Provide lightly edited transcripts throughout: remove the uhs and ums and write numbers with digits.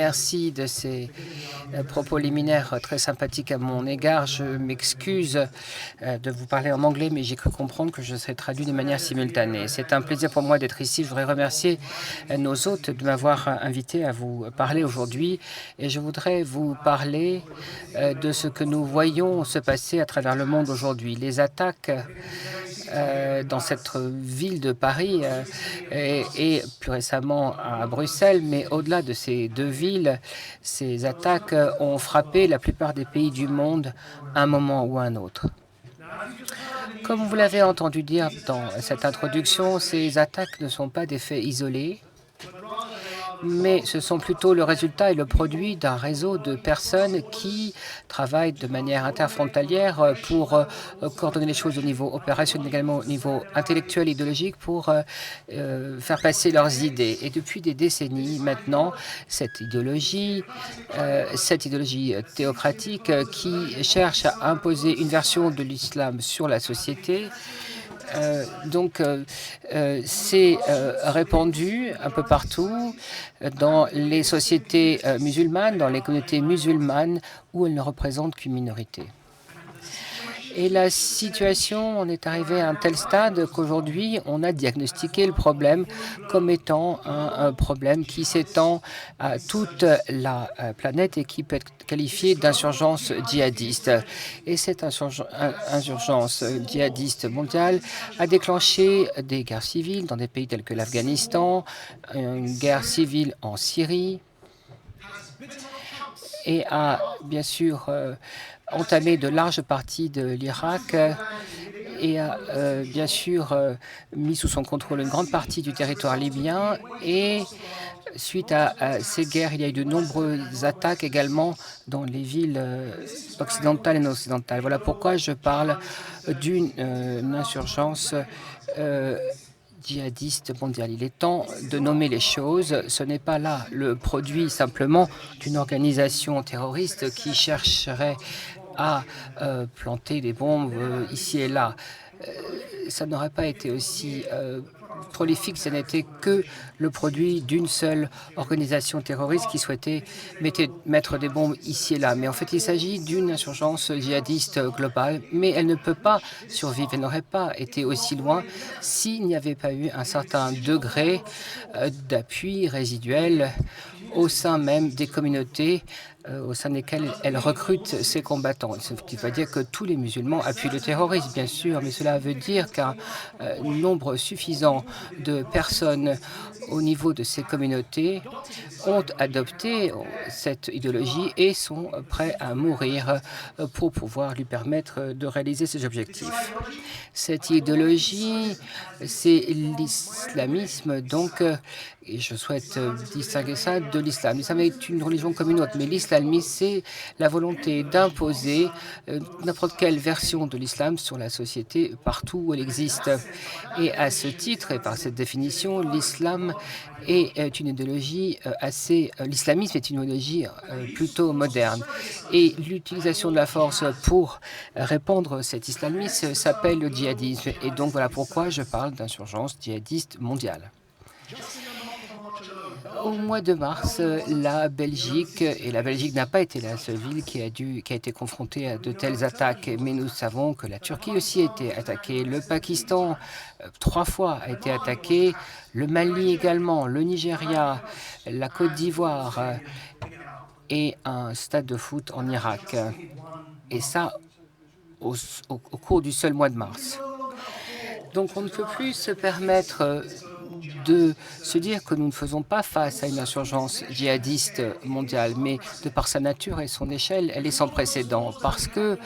Merci de ces propos liminaires très sympathiques à mon égard. Je m'excuse de vous parler en anglais, mais j'ai cru comprendre que je serais traduit de manière simultanée. C'est un plaisir pour moi d'être ici. Je voudrais remercier nos hôtes de m'avoir invité à vous parler aujourd'hui. Et je voudrais vous parler de ce que nous voyons se passer à travers le monde aujourd'hui. Les attaques dans cette ville de Paris et plus récemment à Bruxelles, mais au-delà de ces deux villes, ces attaques ont frappé la plupart des pays du monde à un moment ou à un autre. Comme vous l'avez entendu dire dans cette introduction, ces attaques ne sont pas des faits isolés, mais ce sont plutôt le résultat et le produit d'un réseau de personnes qui travaillent de manière interfrontalière pour coordonner les choses au niveau opérationnel, également au niveau intellectuel et idéologique pour faire passer leurs idées. Et depuis des décennies maintenant, cette idéologie théocratique qui cherche à imposer une version de l'islam sur la société, c'est répandu un peu partout dans les sociétés musulmanes, dans les communautés musulmanes où elles ne représentent qu'une minorité. Et la situation en est arrivée à un tel stade qu'aujourd'hui, on a diagnostiqué le problème comme étant un problème qui s'étend à toute la planète et qui peut être qualifié d'insurgence djihadiste. Et cette insurgence djihadiste mondiale a déclenché des guerres civiles dans des pays tels que l'Afghanistan, une guerre civile en Syrie, et a bien sûr entamé de larges parties de l'Irak et a bien sûr mis sous son contrôle une grande partie du territoire libyen. Et suite à ces guerres, il y a eu de nombreuses attaques également dans les villes occidentales et non occidentales. Voilà pourquoi je parle d'une insurgence djihadiste mondiale. Il est temps de nommer les choses. Ce n'est pas là le produit simplement d'une organisation terroriste qui chercherait à planter des bombes ici et là. Ça n'aurait pas été aussi prolifique, ce n'était que le produit d'une seule organisation terroriste qui souhaitait mettre des bombes ici et là. Mais en fait, il s'agit d'une insurgence djihadiste globale, mais elle ne peut pas survivre, elle n'aurait pas été aussi loin s'il n'y avait pas eu un certain degré d'appui résiduel au sein même des communautés au sein desquelles elle recrute ses combattants. Ce qui veut dire que tous les musulmans appuient le terrorisme, bien sûr, mais cela veut dire qu'un nombre suffisant de personnes au niveau de ces communautés ont adopté cette idéologie et sont prêts à mourir pour pouvoir lui permettre de réaliser ses objectifs. Cette idéologie, c'est l'islamisme, donc, et je souhaite distinguer ça de l'islam. L'islam est une religion comme une autre, mais l'islamisme, c'est la volonté d'imposer n'importe quelle version de l'islam sur la société partout où elle existe. Et à ce titre, et par cette définition, l'islam est une idéologie l'islamisme est une idéologie plutôt moderne. Et l'utilisation de la force pour répandre cet islamisme s'appelle le djihadisme. Et donc voilà pourquoi je parle d'insurgence djihadiste mondiale. Au mois de mars, la Belgique, et la Belgique n'a pas été la seule ville qui a été confrontée à de telles attaques, mais nous savons que la Turquie aussi a été attaquée, le Pakistan 3 fois a été attaqué, le Mali également, le Nigeria, la Côte d'Ivoire et un stade de foot en Irak. Et ça, au cours du seul mois de mars. Donc on ne peut plus se permettre de se dire que nous ne faisons pas face à une insurgence djihadiste mondiale, mais de par sa nature et son échelle, elle est sans précédent, parce que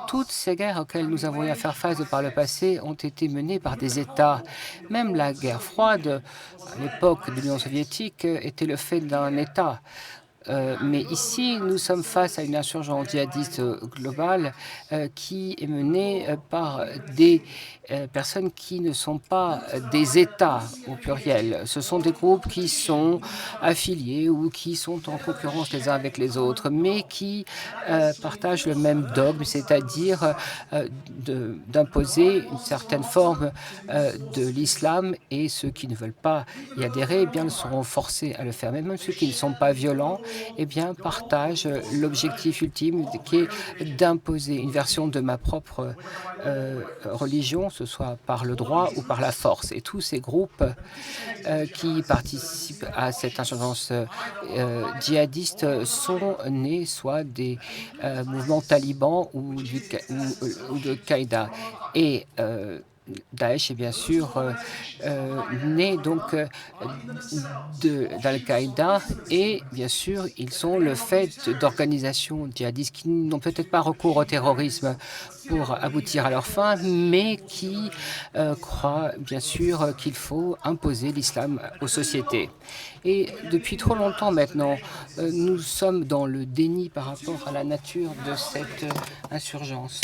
toutes ces guerres auxquelles nous avons eu à faire face par le passé ont été menées par des États. Même la guerre froide, à l'époque de l'Union soviétique, était le fait d'un État. Mais ici, nous sommes face à une insurgence djihadiste globale qui est menée par des personnes qui ne sont pas des États au pluriel. Ce sont des groupes qui sont affiliés ou qui sont en concurrence les uns avec les autres, mais qui partagent le même dogme, c'est-à-dire d'imposer une certaine forme de l'islam, et ceux qui ne veulent pas y adhérer, eh bien, seront forcés à le faire. Même ceux qui ne sont pas violents, eh bien, partagent l'objectif ultime qui est d'imposer une version de ma propre religion, ce soit par le droit ou par la force. Et tous ces groupes qui participent à cette insurgence djihadiste sont nés soit des mouvements talibans ou de Qaïda. Et Daesh est bien sûr né donc d'Al-Qaïda et bien sûr ils sont le fait d'organisations djihadistes qui n'ont peut-être pas recours au terrorisme pour aboutir à leur fin, mais qui croient bien sûr qu'il faut imposer l'islam aux sociétés. Et depuis trop longtemps maintenant, nous sommes dans le déni par rapport à la nature de cette insurgence.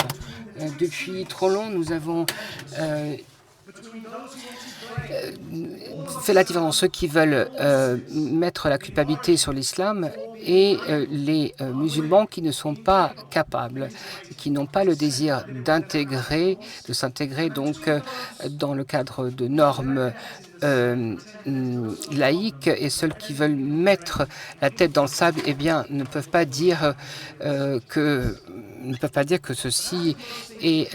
Depuis trop long, nous avons fait la différence entre ceux qui veulent mettre la culpabilité sur l'islam et les musulmans qui ne sont pas capables, qui n'ont pas le désir de s'intégrer donc dans le cadre de normes laïques, et ceux qui veulent mettre la tête dans le sable, eh bien, ne peuvent pas dire que ceci est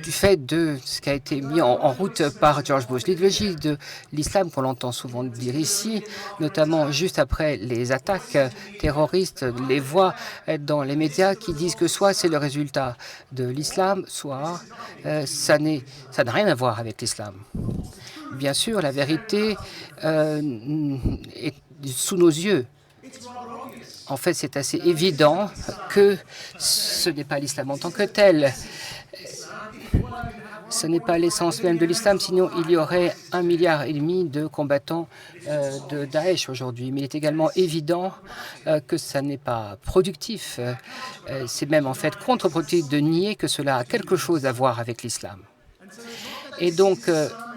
du fait de ce qui a été mis en route par George Bush. L'idéologie de l'islam qu'on entend souvent dire ici, notamment juste après les attaques terroristes, les voix dans les médias qui disent que soit c'est le résultat de l'islam, soit ça n'a rien à voir avec l'islam. Bien sûr, la vérité est sous nos yeux. En fait, c'est assez évident que ce n'est pas l'islam en tant que tel. Ce n'est pas l'essence même de l'islam, sinon il y aurait 1,5 milliard de combattants de Daesh aujourd'hui. Mais il est également évident que ça n'est pas productif. C'est même en fait contre-productif de nier que cela a quelque chose à voir avec l'islam. Et donc,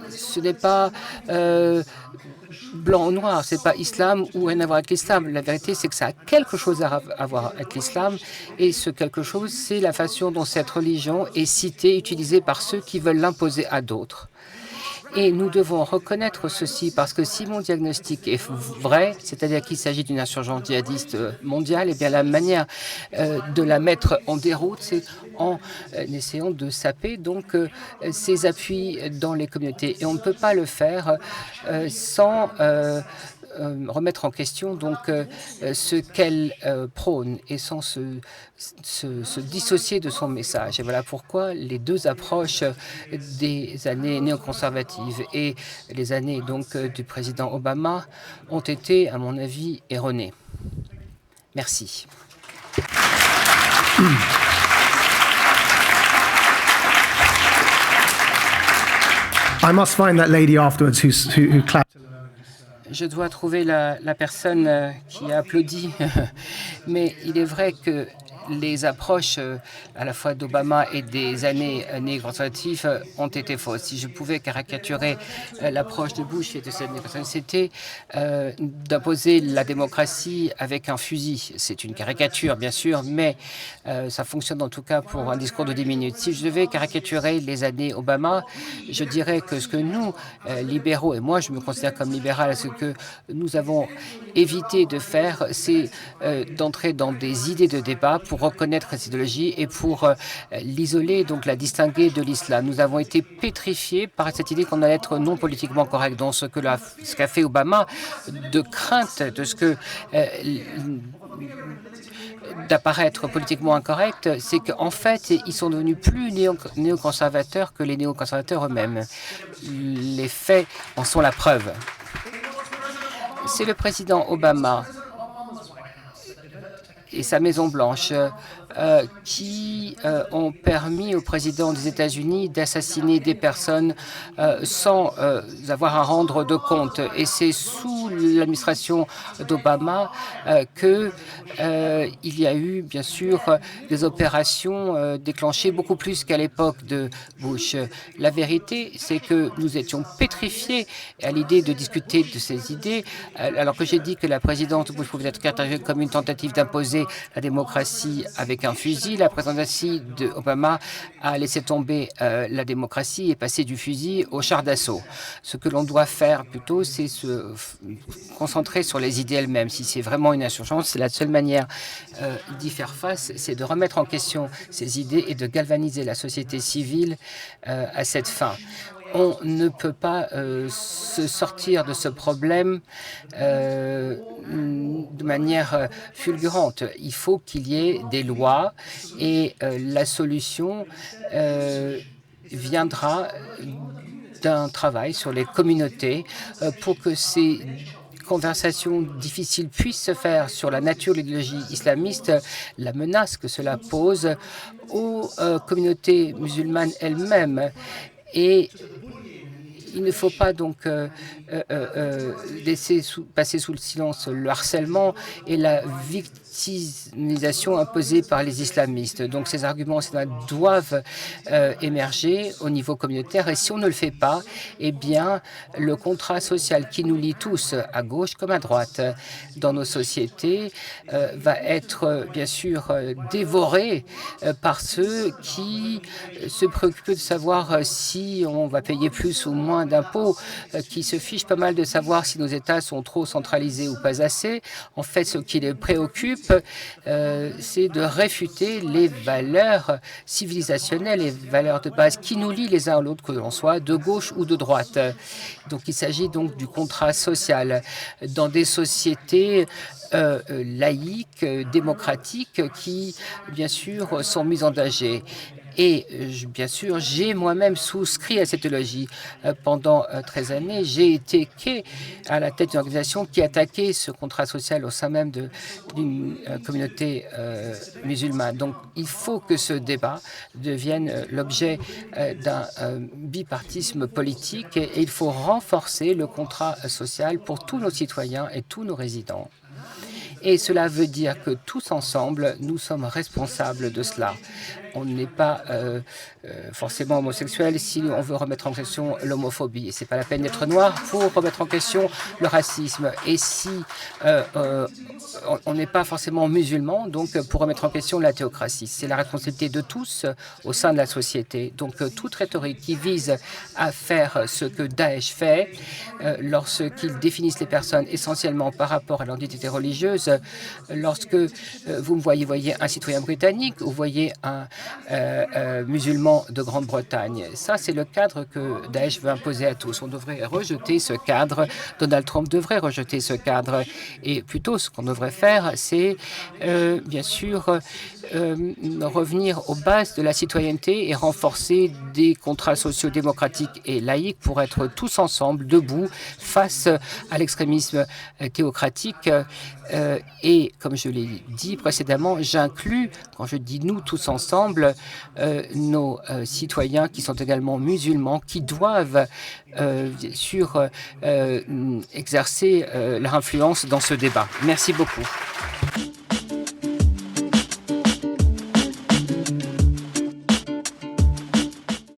ce n'est pas blanc ou noir, ce n'est pas islam ou rien à voir avec l'islam. La vérité, c'est que ça a quelque chose à voir avec l'islam. Et ce quelque chose, c'est la façon dont cette religion est citée, utilisée par ceux qui veulent l'imposer à d'autres. Et nous devons reconnaître ceci parce que si mon diagnostic est vrai, c'est-à-dire qu'il s'agit d'une insurgence djihadiste mondiale, eh bien la manière de la mettre en déroute, c'est en essayant de saper donc ses appuis dans les communautés. Et on ne peut pas le faire sans remettre en question donc ce qu'elle prône et sans se dissocier de son message. Et voilà pourquoi les deux approches des années néoconservatives et les années donc du président Obama ont été, à mon avis, erronées. Merci. I must find that lady afterwards who clapped. Je dois trouver la personne qui a applaudi, mais il est vrai que les approches à la fois d'Obama et des années néoconservatives ont été fausses. Si je pouvais caricaturer l'approche de Bush et de cette néoconservative, c'était d'imposer la démocratie avec un fusil. C'est une caricature, bien sûr, mais ça fonctionne en tout cas pour un discours de 10 minutes. Si je devais caricaturer les années Obama, je dirais que ce que nous, libéraux, et moi je me considère comme libéral, ce que nous avons évité de faire, c'est d'entrer dans des idées de débat pour reconnaître cette idéologie et pour l'isoler, donc la distinguer de l'islam. Nous avons été pétrifiés par cette idée qu'on allait être non politiquement correct. Donc ce qu'a fait Obama, de crainte de ce que d'apparaître politiquement incorrect, c'est qu'en fait, ils sont devenus plus néoconservateurs que les néoconservateurs eux-mêmes. Les faits en sont la preuve. C'est le président Obama et sa Maison-Blanche qui ont permis au président des États-Unis d'assassiner des personnes sans avoir à rendre de compte. Et c'est sous l'administration d'Obama qu'il y a eu, bien sûr, des opérations déclenchées beaucoup plus qu'à l'époque de Bush. La vérité, c'est que nous étions pétrifiés à l'idée de discuter de ces idées, alors que j'ai dit que la présidence de Bush pouvait être caractérisée comme une tentative d'imposer remplacé la démocratie avec un fusil. La présidentie d'Obama a laissé tomber la démocratie et passer du fusil au char d'assaut. Ce que l'on doit faire plutôt, c'est se concentrer sur les idées elles-mêmes. Si c'est vraiment une insurgence, c'est la seule manière d'y faire face, c'est de remettre en question ces idées et de galvaniser la société civile à cette fin. On ne peut pas se sortir de ce problème de manière fulgurante. Il faut qu'il y ait des lois et la solution viendra d'un travail sur les communautés pour que ces conversations difficiles puissent se faire sur la nature de l'idéologie islamiste, la menace que cela pose aux communautés musulmanes elles-mêmes. Et il ne faut pas donc laisser passer sous le silence le harcèlement et la victimisation imposée par les islamistes. Donc ces arguments doivent émerger au niveau communautaire et si on ne le fait pas, eh bien le contrat social qui nous lie tous, à gauche comme à droite, dans nos sociétés, va être bien sûr dévoré par ceux qui se préoccupent de savoir si on va payer plus ou moins d'impôts, qui se fichent pas mal de savoir si nos États sont trop centralisés ou pas assez. En fait, ce qui les préoccupe, c'est de réfuter les valeurs civilisationnelles, les valeurs de base qui nous lient les uns à l'autre, que l'on soit de gauche ou de droite. Donc, il s'agit donc du contrat social dans des sociétés laïques, démocratiques, qui, bien sûr, sont mises en danger. Et bien sûr, j'ai moi-même souscrit à cette idéologie. Pendant 13 années, j'ai été à la tête d'une organisation qui attaquait ce contrat social au sein même d'une communauté musulmane. Donc, il faut que ce débat devienne l'objet d'un bipartisme politique et il faut renforcer le contrat social pour tous nos citoyens et tous nos résidents. Et cela veut dire que tous ensemble, nous sommes responsables de cela. On n'est pas forcément homosexuel si on veut remettre en question l'homophobie. Ce n'est pas la peine d'être noir pour remettre en question le racisme. Et si on n'est pas forcément musulman, donc pour remettre en question la théocratie. C'est la responsabilité de tous au sein de la société. Donc toute rhétorique qui vise à faire ce que Daesh fait lorsqu'ils définissent les personnes essentiellement par rapport à leur identité religieuse, lorsque vous voyez un citoyen britannique, vous voyez un musulman de Grande-Bretagne. Ça, c'est le cadre que Daesh veut imposer à tous. On devrait rejeter ce cadre. Donald Trump devrait rejeter ce cadre. Et plutôt, ce qu'on devrait faire, c'est bien sûr revenir aux bases de la citoyenneté et renforcer des contrats sociaux démocratiques et laïques pour être tous ensemble, debout, face à l'extrémisme théocratique. Et comme je l'ai dit précédemment, j'inclus, quand je dis nous tous ensemble, nos citoyens qui sont également musulmans, qui doivent exercer leur influence dans ce débat. Merci beaucoup.